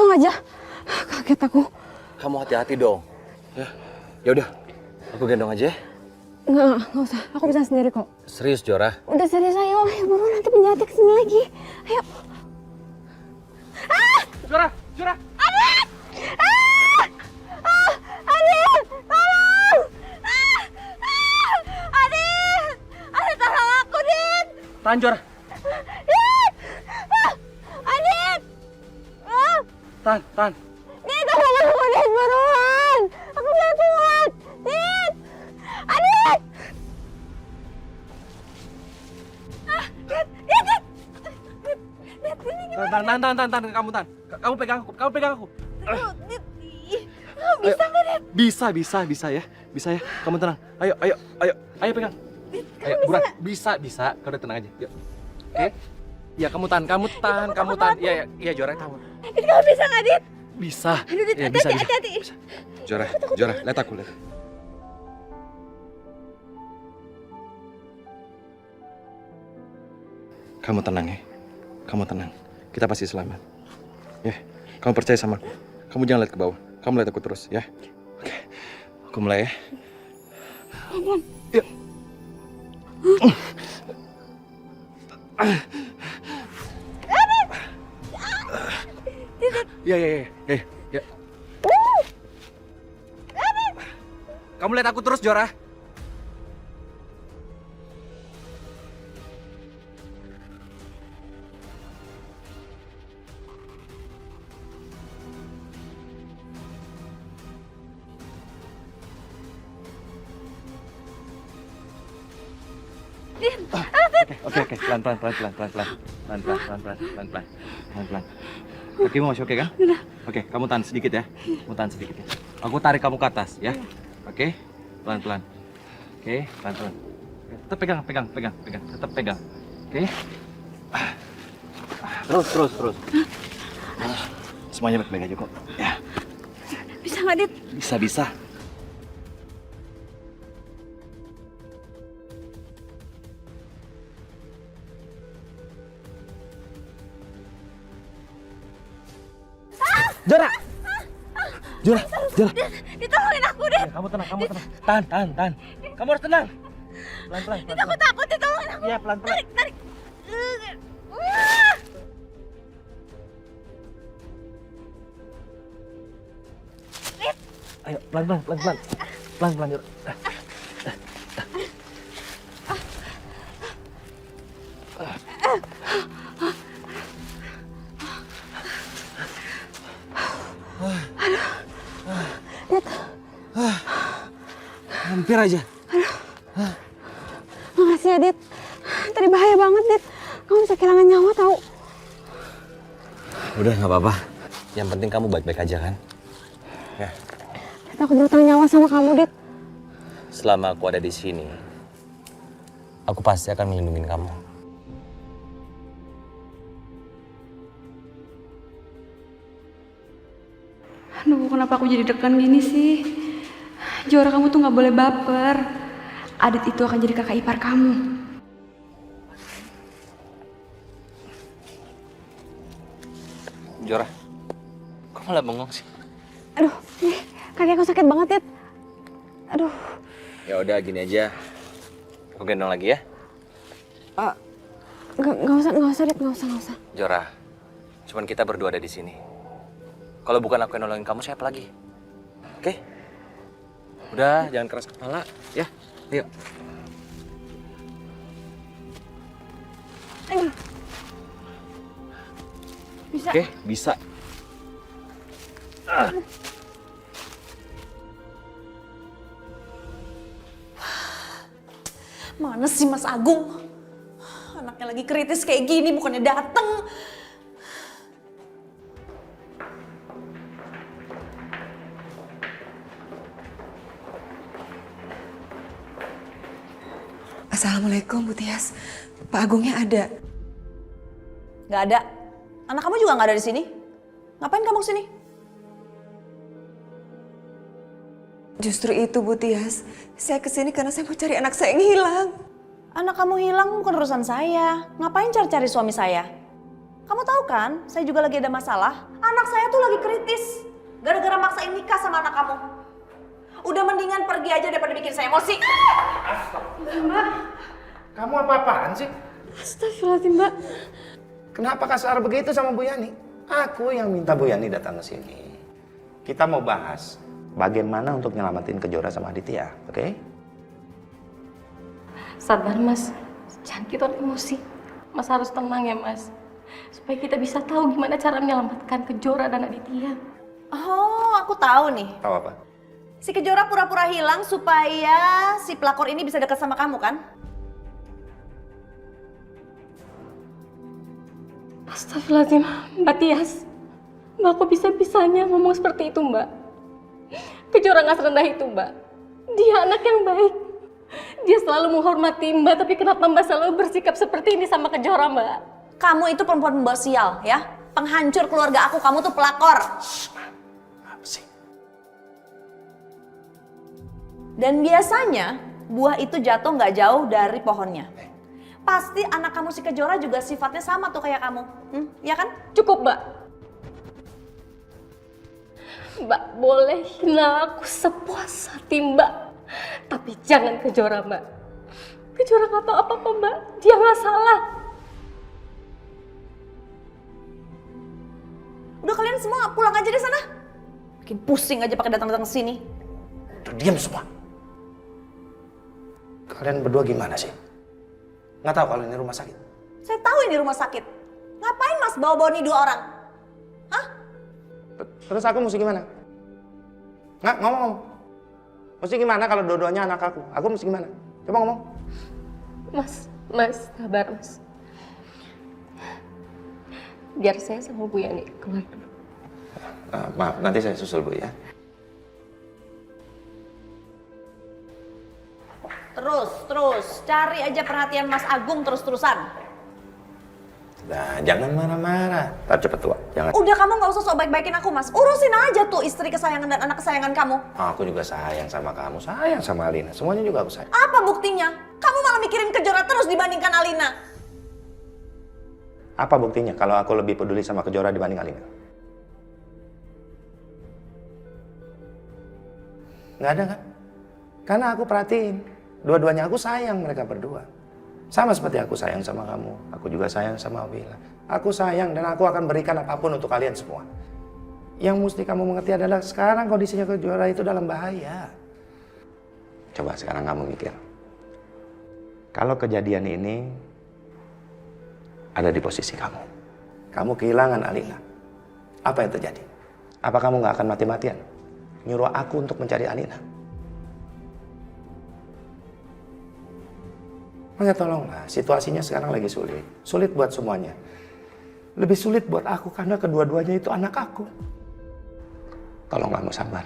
tenang aja. Kaget aku. Kamu hati-hati dong. Ya udah, aku gendong aja ya. Nggak usah. Aku bisa sendiri kok. Serius, Jora? Udah serius, ayo. Ayo, buru nanti penjahatnya kesini lagi. Ayo. Jora! Adit! Adit! Tolong! Adit! Adit, tolong aku, Dit! Tahan, Jora. Dit! Adit! Tahan. Dit, tolong aku, Dit, buruan! Aku nggak kuat! Dit! Adit! Dit! Dit, ini gimana? Tahan. Kamu tahan. Kamu pegang aku. Dit, bisa nggak, Dit? Bisa ya. Kamu tenang. Ayo pegang. Ayo, buruan. Bisa. Kau udah tenang aja. Yuk. Oke? Ya, kamu tahan. Iya, Jora, tahu. Dit, kamu bisa nggak, Dit? Bisa. Aduh, Dit, Ya, hati-hati. bisa. Jora, lihat aku. Kamu tenang ya. Kita pasti selamat. Ya, kamu percaya sama aku. Kamu jangan lihat ke bawah. Kamu lihat aku terus, ya. Oke. Aku mulai ya. Yuk. Ya. Kamu lihat aku terus, Jora. Oke. Pelan-pelan. Kakimu masih oke kan? Udah. Oke, kamu tahan sedikit ya. Aku tarik kamu ke atas ya. Oke, pelan-pelan. Oke, pelan-pelan. Tetap pegang. Tetap pegang. Oke. Terus. Semuanya baik-baik aja kok. Ya. Bisa nggak, Dit? Bisa. Jora. Ditolongin aku, Dit. Kamu tenang. Tahan. Kamu harus tenang. Pelan-pelan. Dit, aku takut, ditolongin aku. Iya, pelan-pelan. Tarik. Ayo, pelan-pelan. Pelan-pelan, Jora. Hampir aja. Makasih ya, Dit. Tadi bahaya banget, Dit. Kamu bisa kehilangan nyawa, tahu? Udah, nggak apa-apa. Yang penting kamu baik-baik aja kan? Ya. Dit, aku berutang nyawa sama kamu, Dit. Selama aku ada di sini, aku pasti akan melindungi kamu. Aduh, kenapa aku jadi deg-degan gini sih? Jora, kamu tuh gak boleh baper. Adit itu akan jadi kakak ipar kamu. Jora, kok malah bengong sih? Aduh, kaki aku sakit banget, Dit. Aduh. Ya udah, gini aja. Aku gendong lagi ya. Nggak usah, Dit. Nggak usah. Jora, cuman kita berdua ada di sini. Kalau bukan aku yang nolongin kamu, siapa lagi? Oke? Udah, jangan keras kepala, ya. Ayo. Bisa. Oke, bisa. Mana sih Mas Agung? Anaknya lagi kritis kayak gini, bukannya dateng. Assalamualaikum Bu Tias. Pak Agungnya ada? Gak ada. Anak kamu juga gak ada di sini. Ngapain kamu kesini? Justru itu Bu Tias. Saya kesini karena saya mau cari anak saya yang hilang. Anak kamu hilang bukan urusan saya. Ngapain cari-cari suami saya? Kamu tahu kan, saya juga lagi ada masalah. Anak saya tuh lagi kritis. Gara-gara maksain nikah sama anak kamu. Udah mendingan pergi aja daripada bikin saya emosi. Mbak. Kamu apa-apaan sih? Astagfirullahaladzim, Mbak. Kenapa kasar begitu sama Bu Yani? Aku yang minta Bu Yani datang ke sini. Kita mau bahas bagaimana untuk nyelamatin Kejora sama Aditya, oke? Sabar Mas, jangan kita emosi. Mas harus tenang ya Mas. Supaya kita bisa tahu gimana cara menyelamatkan Kejora dan Aditya. Oh, aku tahu nih. Tahu apa? Si Kejora pura-pura hilang supaya si pelakor ini bisa dekat sama kamu kan? Astagfirullahaladzim, Mbak Tias. Mbak kok bisa-bisanya ngomong seperti itu Mbak? Kejora gak serendah itu Mbak. Dia anak yang baik. Dia selalu menghormati Mbak, tapi kenapa Mbak selalu bersikap seperti ini sama Kejora Mbak? Kamu itu perempuan pembawa sial ya. Penghancur keluarga aku, kamu tuh pelakor. Apa sih? Dan biasanya buah itu jatuh nggak jauh dari pohonnya. Pasti anak kamu si Kejora juga sifatnya sama tuh kayak kamu. Ya kan? Cukup Mbak. Mbak boleh hina aku sepuas hati Mbak. Tapi jangan Kejora Mbak. Kejora gak tahu apa-apa Mbak. Dia gak salah. Udah kalian semua pulang aja deh sana. Bikin pusing aja pakai datang-datang ke sini. Udah diam semua. Kalian berdua gimana sih? Nggak tahu kalau ini rumah sakit? Saya tahu ini rumah sakit. Ngapain Mas bawa-bawa nih 2 orang? Hah? Terus aku mesti gimana? Nggak, ngomong. Mesti gimana kalau dua-duanya anak aku? Aku mesti gimana? Coba ngomong. Mas, sabar Mas. Biar saya sama Bu Yani keluar dulu. Maaf, nanti saya susul Bu ya. Terus. Cari aja perhatian Mas Agung terus-terusan. Nah, jangan marah-marah. Ntar cepet tua. Jangan. Udah kamu nggak usah sok baik-baikin aku Mas. Urusin aja tuh istri kesayangan dan anak kesayangan kamu. Aku juga sayang sama kamu, sayang sama Alina. Semuanya juga aku sayang. Apa buktinya? Kamu malah mikirin Kejora terus dibandingkan Alina. Apa buktinya kalau aku lebih peduli sama Kejora dibanding Alina? Nggak ada kan? Karena aku perhatiin. Dua-duanya aku sayang mereka berdua. Sama seperti aku sayang sama kamu. Aku juga sayang sama Wila. Aku sayang dan aku akan berikan apapun untuk kalian semua. Yang mesti kamu mengerti adalah sekarang kondisinya Kejora itu dalam bahaya. Coba sekarang kamu mikir. Kalau kejadian ini ada di posisi kamu. Kamu kehilangan Alina. Apa yang terjadi? Apa kamu nggak akan mati-matian nyuruh aku untuk mencari Alina? Maka tolonglah, situasinya sekarang lagi sulit. Sulit buat semuanya. Lebih sulit buat aku karena kedua-duanya itu anak aku. Tolong kamu sabar.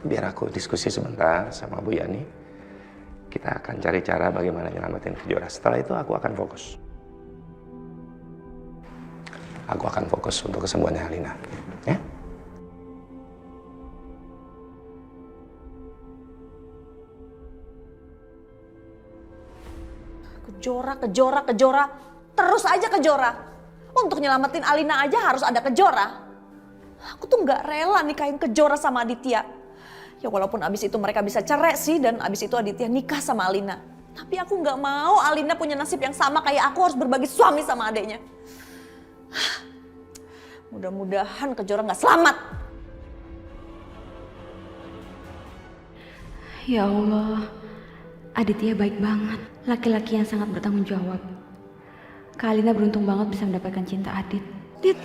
Biar aku diskusi sebentar sama Bu Yani. Kita akan cari cara bagaimana nyelamatin Kejora. Setelah itu aku akan fokus. Aku akan fokus untuk kesembuhannya Alina. Ya? Kejora. Terus aja Kejora. Untuk nyelamatin Alina aja harus ada Kejora. Aku tuh nggak rela nikahin Kejora sama Aditya. Ya walaupun abis itu mereka bisa cerai sih dan abis itu Aditya nikah sama Alina. Tapi aku nggak mau Alina punya nasib yang sama kayak aku harus berbagi suami sama adeknya. Mudah-mudahan Kejora nggak selamat. Ya Allah, Aditya baik banget. Laki-laki yang sangat bertanggung jawab. Kak Alina beruntung banget bisa mendapatkan cinta Adit. Dit,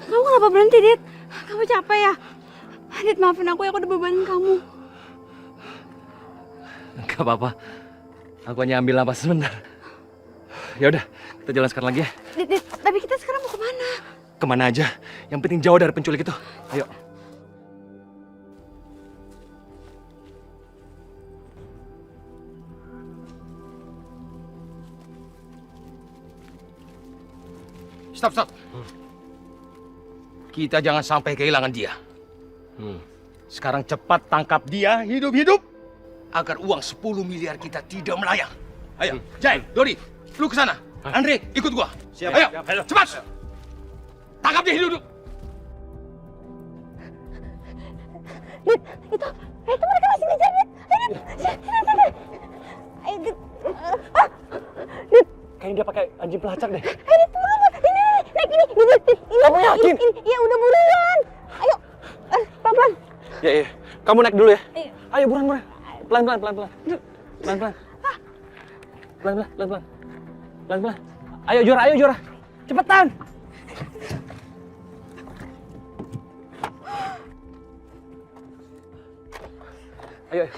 kamu kenapa berhenti, Dit? Kamu capek ya? Dit, maafin aku ya, aku udah bebanin kamu. Gak apa-apa. Aku hanya ambil napas sebentar. Ya udah, kita jalan sekarang lagi ya. Dit, tapi kita sekarang mau kemana? Kemana aja. Yang penting jauh dari penculik itu. Ayo. Stop. Kita jangan sampai kehilangan dia. Sekarang cepat tangkap dia hidup-hidup agar uang 10 miliar kita tidak melayang. Ayo, Jai, Dori, lu ke sana. Andre, ikut gua. Siap. Ayo, cepat. Tangkap dia hidup. Dit, itu mereka masih ngejar, Dit. Ayo, Dit. Ayo, Dit. Dit. Kayaknya dia pakai anjing pelacak deh. Ayo, Dit, turun. Ini, naik ini. Dit. Kamu yakin? Ini. Ya, udah buruan. Ayo. Pelan-pelan. Iya. Kamu naik dulu ya. Iya. Ayo, buruan. Pelan-pelan. Pelan-pelan. Ayo, Jora. Cepetan. Ayo.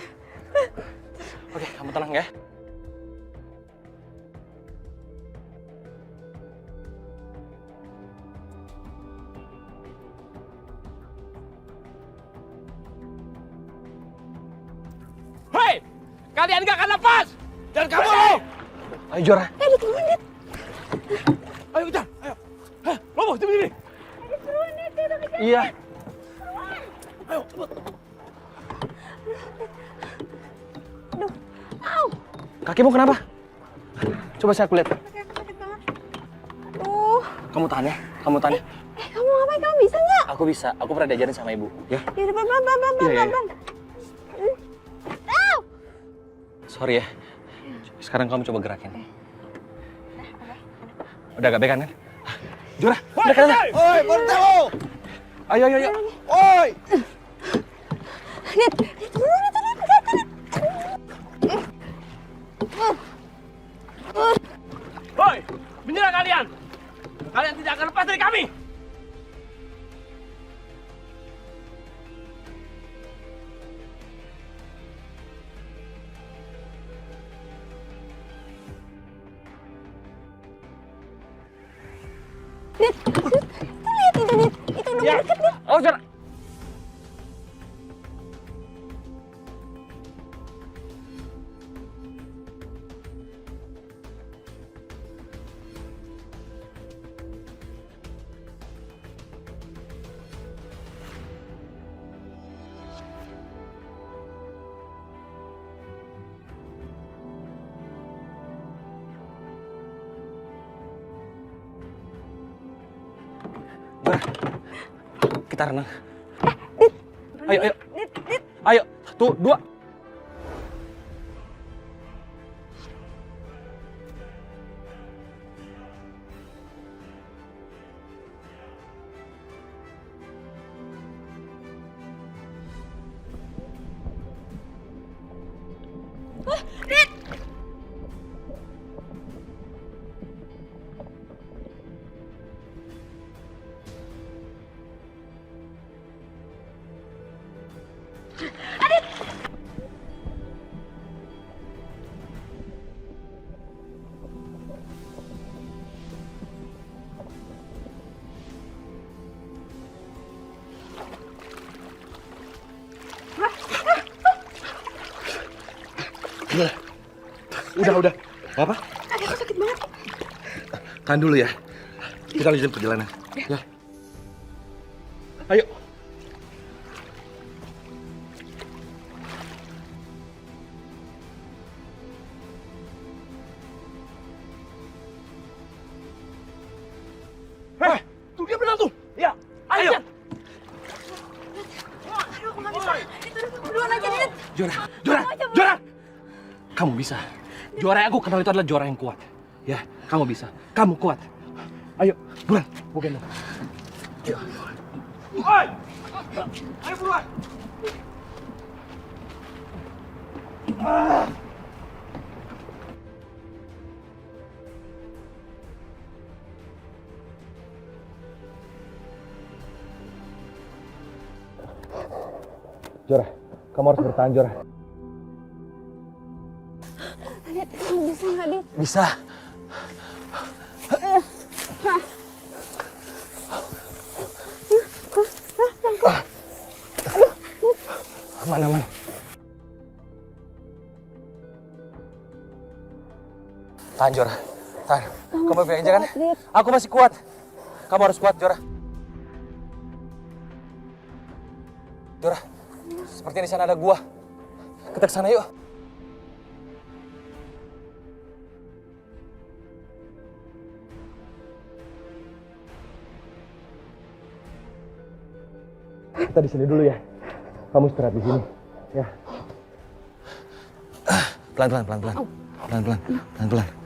Oke, kamu tenang ya. Hei! Kalian gak akan lepas! Dan kamu lo! Ayo, Jora. Dit, turun, Dit. Ayo kejar! Ayo! Hah? Lobo, sini! Dit, turun, Dit. Udah kejar. Iya. Ayo, cepet! Aduh. Au. Kakimu kenapa? Coba saya lihat. Sakit banget. Aduh. Kamu tahan ya. Kamu Kamu ngapain? Kamu bisa nggak? Aku bisa. Aku pernah diajarin sama ibu. Ya. Ya udah, pelan-pelan. Iya. Au. Sorry ya. Sekarang kamu coba gerakin. Udah agak bekan kan? Jora, udah kan? Oi, Bortelo! Ayo. Oi! Dit, turun, Dit. Hoi, menyerah kalian! Kalian tidak akan lepas dari kami! Dit. Tuh lihat itu, Dit. Itu udah Ya. deket, Dit. Oh, Jora. Jora. Kita renang. Ayo. Dit. Ayo, 1, 2. Udah. Apa? Kaki aku sakit banget. Tahan dulu ya. Kita lanjutin perjalanan. Ya. Ayo. Hei, tuh dia berenang tuh! Ya, ayo! Aduh, aku nggak bisa. Dit, udah duluan aja, Dit. Jora. Kamu bisa. Juara yang aku kenal itu adalah juara yang kuat. Ya, kamu bisa. Kamu kuat. Ayo, buruan. Gue gendong. Oi! Ayo buruan! Jora, kamu harus bertahan, Jora. Dit, kamu bisa nggak, Dit? Bisa. Aman. Tahan, Jora. Tahan. Kamu baik aja kan? Dit. Aku masih kuat. Kamu harus kuat, Jora. Jora, seperti di sana ada gua. Kita ke sana yuk. kita di sini dulu ya. Kamu istirahat di sini, ya. Pelan-pelan.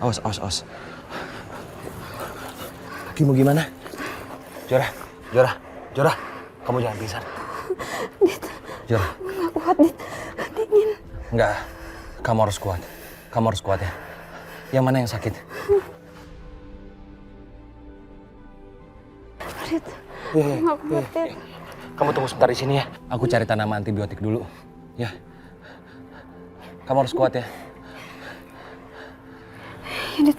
Awas. Kakimu gimana? Jora, kamu jangan pingsan. Jora. Nggak kuat, Dit. Dingin. Enggak, kamu harus kuat. Ya. Yang mana yang sakit? Dit, nggak kuat, Dit. Kamu tunggu sebentar di sini ya. Aku cari tanaman antibiotik dulu, ya. Kamu harus kuat ya. Ya, Dit.